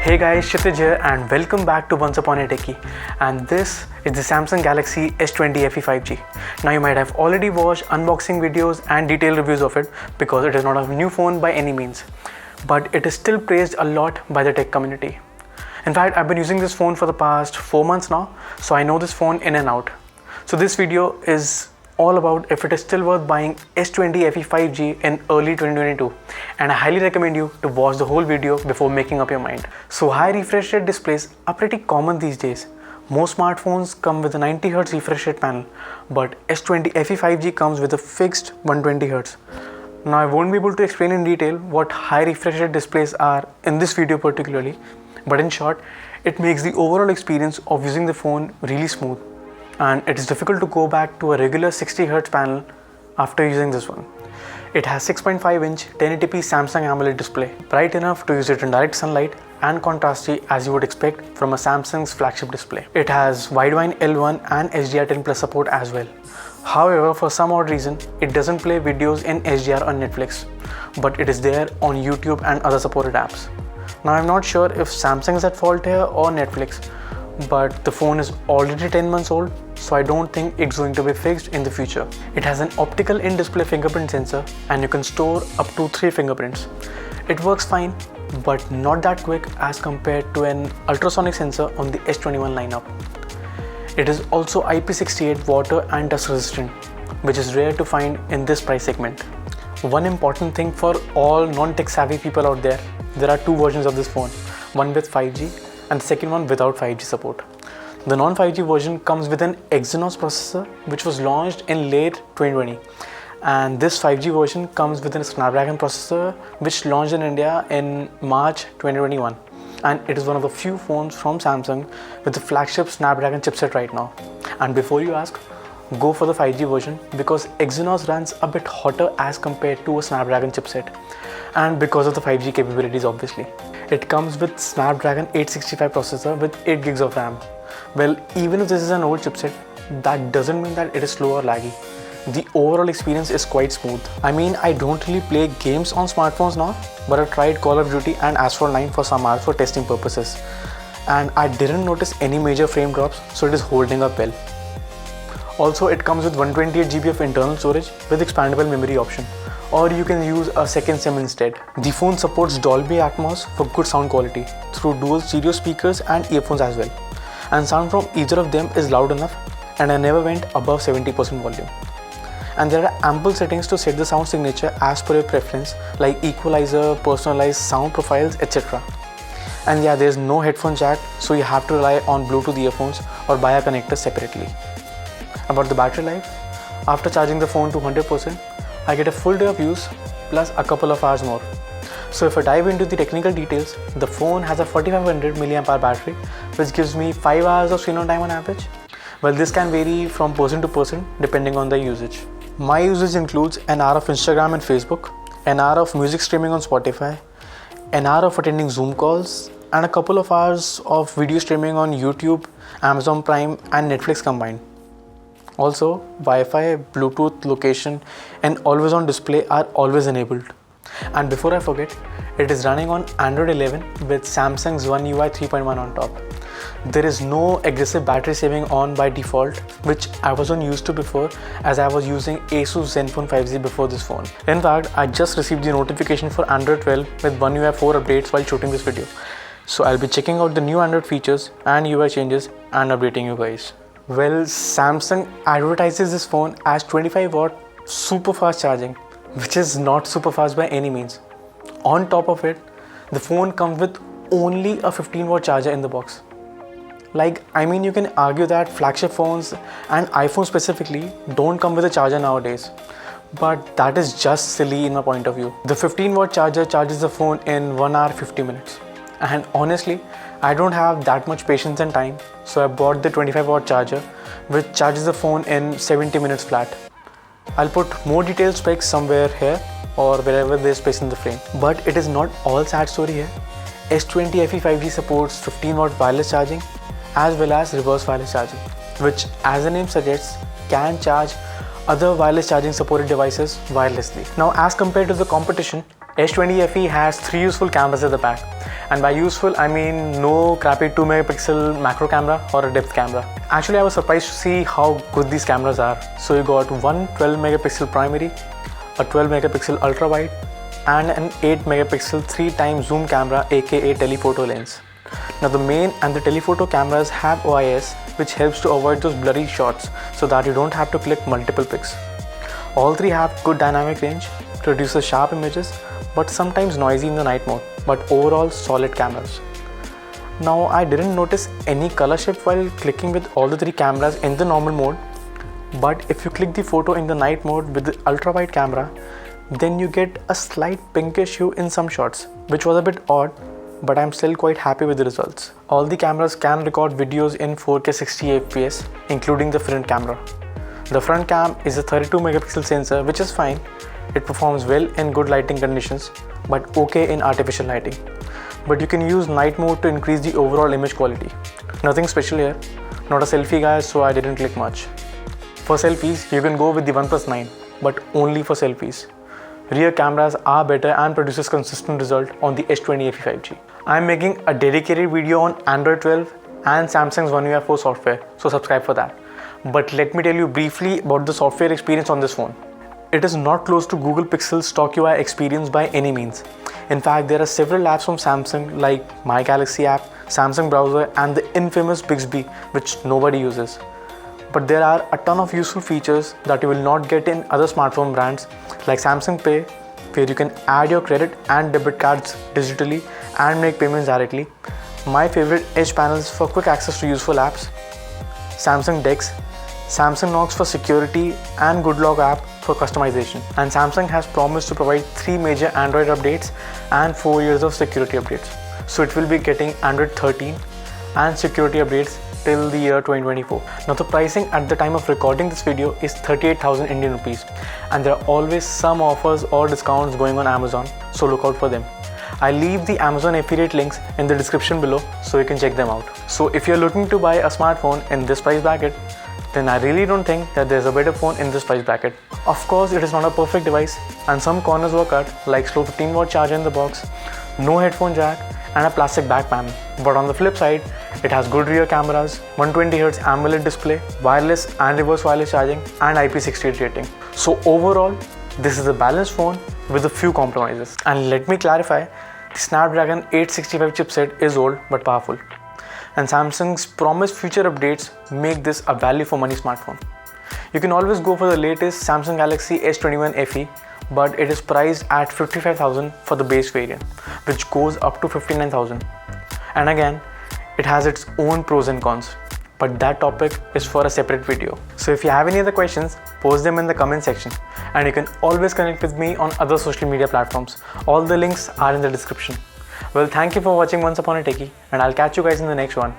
Hey guys, Kshitij here and welcome back to Once Upon a Techie, and this is the Samsung Galaxy S20 FE 5G. Now you might have already watched unboxing videos and detailed reviews of it because it is not a new phone by any means, but it is still praised a lot by the tech community. In fact, I've been using this phone for the past 4 months now, so I know this phone in and out. So this video is all about if it is still worth buying S20 FE 5G in early 2022, and I highly recommend you to watch the whole video before making up your mind. So high refresh rate displays are pretty common these days. Most smartphones come with a 90Hz refresh rate panel, but S20 FE 5G comes with a fixed 120Hz. Now I won't be able to explain in detail what high refresh rate displays are in this video particularly, but in short, it makes the overall experience of using the phone really smooth, and it is difficult to go back to a regular 60Hz panel after using this one. It has 6.5-inch 1080p Samsung AMOLED display, bright enough to use it in direct sunlight and contrasty as you would expect from a Samsung's flagship display. It has Widevine L1 and HDR10 Plus support as well. However, for some odd reason, it doesn't play videos in HDR on Netflix, but it is there on YouTube and other supported apps. Now I'm not sure if Samsung is at fault here or Netflix, but the phone is already 10 months old, so I don't think it's going to be fixed in the future. It has an optical in-display fingerprint sensor and you can store up to 3 fingerprints. It works fine, but not that quick as compared to an ultrasonic sensor on the S21 lineup. It is also IP68 water and dust resistant, which is rare to find in this price segment. One important thing for all non-tech savvy people out there are 2 versions of this phone, one with 5G and the second one without 5G support. The non-5G version comes with an Exynos processor which was launched in late 2020, and this 5G version comes with a Snapdragon processor which launched in India in March 2021, and it is one of the few phones from Samsung with the flagship Snapdragon chipset right now. And before you ask, go for the 5G version because Exynos runs a bit hotter as compared to a Snapdragon chipset, and because of the 5G capabilities obviously. It comes with Snapdragon 865 processor with 8 gigs of RAM. Well, even if this is an old chipset, that doesn't mean that it is slow or laggy. The overall experience is quite smooth. I mean, I don't really play games on smartphones now, but I tried Call of Duty and Asphalt 9 for some hours for testing purposes, and I didn't notice any major frame drops, so it is holding up well. Also, it comes with 128GB of internal storage with expandable memory option, or you can use a second SIM instead. The phone supports Dolby Atmos for good sound quality through dual stereo speakers and earphones as well, and sound from either of them is loud enough, and I never went above 70% volume. And there are ample settings to set the sound signature as per your preference, like equalizer, personalized sound profiles, etc. And yeah, there's no headphone jack, so you have to rely on Bluetooth earphones or buy a connector separately. About the battery life, after charging the phone to 100%, I get a full day of use plus a couple of hours more. So if I dive into the technical details, the phone has a 4500 mAh battery which gives me 5 hours of screen on time on average. Well, this can vary from person to person depending on the usage. My usage includes an hour of Instagram and Facebook, an hour of music streaming on Spotify, an hour of attending Zoom calls, and a couple of hours of video streaming on YouTube, Amazon Prime and Netflix combined. Also, Wi-Fi, Bluetooth, location and always on display are always enabled. And before I forget, it is running on Android 11 with Samsung's One UI 3.1 on top. There is no aggressive battery saving on by default, which I wasn't used to before as I was using Asus Zenfone 5G before this phone. In fact, I just received the notification for Android 12 with One UI 4 updates while shooting this video. So I'll be checking out the new Android features and UI changes and updating you guys. Well, Samsung advertises this phone as 25 watt super fast charging, which is not super fast by any means. On top of it, the phone comes with only a 15 watt charger in the box. I mean, you can argue that flagship phones and iPhone specifically don't come with a charger nowadays, but that is just silly in my point of view. The 15 watt charger charges the phone in 1 hour 50 minutes. And honestly, I don't have that much patience and time, so I bought the 25 watt charger which charges the phone in 70 minutes flat. I'll put more detailed specs somewhere here or wherever there's space in the frame. But it is not all sad story here. S20 FE 5G supports 15 watt wireless charging as well as reverse wireless charging, which as the name suggests can charge other wireless charging supported devices wirelessly. Now as compared to the competition, S20 FE has 3 useful cameras at the back, and by useful I mean no crappy 2 megapixel macro camera or a depth camera. Actually, I was surprised to see how good these cameras are. So you got one 12 megapixel primary, a 12 megapixel ultra wide, and an 8 megapixel 3x zoom camera aka telephoto lens. Now the main and the telephoto cameras have OIS, which helps to avoid those blurry shots so that you don't have to click multiple pics. All three have good dynamic range, produces sharp images but sometimes noisy in the night mode, but overall solid cameras. Now I didn't notice any color shift while clicking with all the three cameras in the normal mode, but if you click the photo in the night mode with the ultra wide camera, then you get a slight pinkish hue in some shots, which was a bit odd, but I'm still quite happy with the results. All the cameras can record videos in 4K 60 fps, including the front camera. The front cam is a 32 megapixel sensor, which is fine. It performs well in good lighting conditions, but okay in artificial lighting. But you can use night mode to increase the overall image quality. Nothing special here, not a selfie guy, so I didn't click much. For selfies, you can go with the OnePlus 9, but only for selfies. Rear cameras are better and produces consistent result on the S20 FE 5G. I am making a dedicated video on Android 12 and Samsung's One UI 4 software, so subscribe for that. But let me tell you briefly about the software experience on this phone. It is not close to Google Pixel's stock UI experience by any means. In fact, there are several apps from Samsung like My Galaxy app, Samsung browser, and the infamous Bixby, which nobody uses. But there are a ton of useful features that you will not get in other smartphone brands like Samsung Pay, where you can add your credit and debit cards digitally and make payments directly. My favorite Edge panels for quick access to useful apps, Samsung Dex, Samsung Knox for security, and GoodLog app for customization. And Samsung has promised to provide 3 major Android updates and 4 years of security updates. So it will be getting Android 13 and security updates till the year 2024. Now the pricing at the time of recording this video is 38,000 Indian rupees, and there are always some offers or discounts going on Amazon, so look out for them. I'll leave the Amazon affiliate links in the description below so you can check them out. So if you're looking to buy a smartphone in this price bracket, then I really don't think that there's a better phone in this price bracket. Of course, it is not a perfect device and some corners were cut, like slow 15-watt charger in the box, no headphone jack, and a plastic back panel. But on the flip side, it has good rear cameras, 120Hz AMOLED display, wireless and reverse wireless charging, and IP68 rating. So overall, this is a balanced phone with a few compromises. And let me clarify, the Snapdragon 865 chipset is old but powerful. And Samsung's promised future updates make this a value for money smartphone. You can always go for the latest Samsung Galaxy S21 FE, but it is priced at 55,000 for the base variant, which goes up to 59,000. And again, it has its own pros and cons, but that topic is for a separate video. So if you have any other questions, post them in the comment section, and you can always connect with me on other social media platforms. All the links are in the description. Well, thank you for watching Once Upon a Techie, and I'll catch you guys in the next one.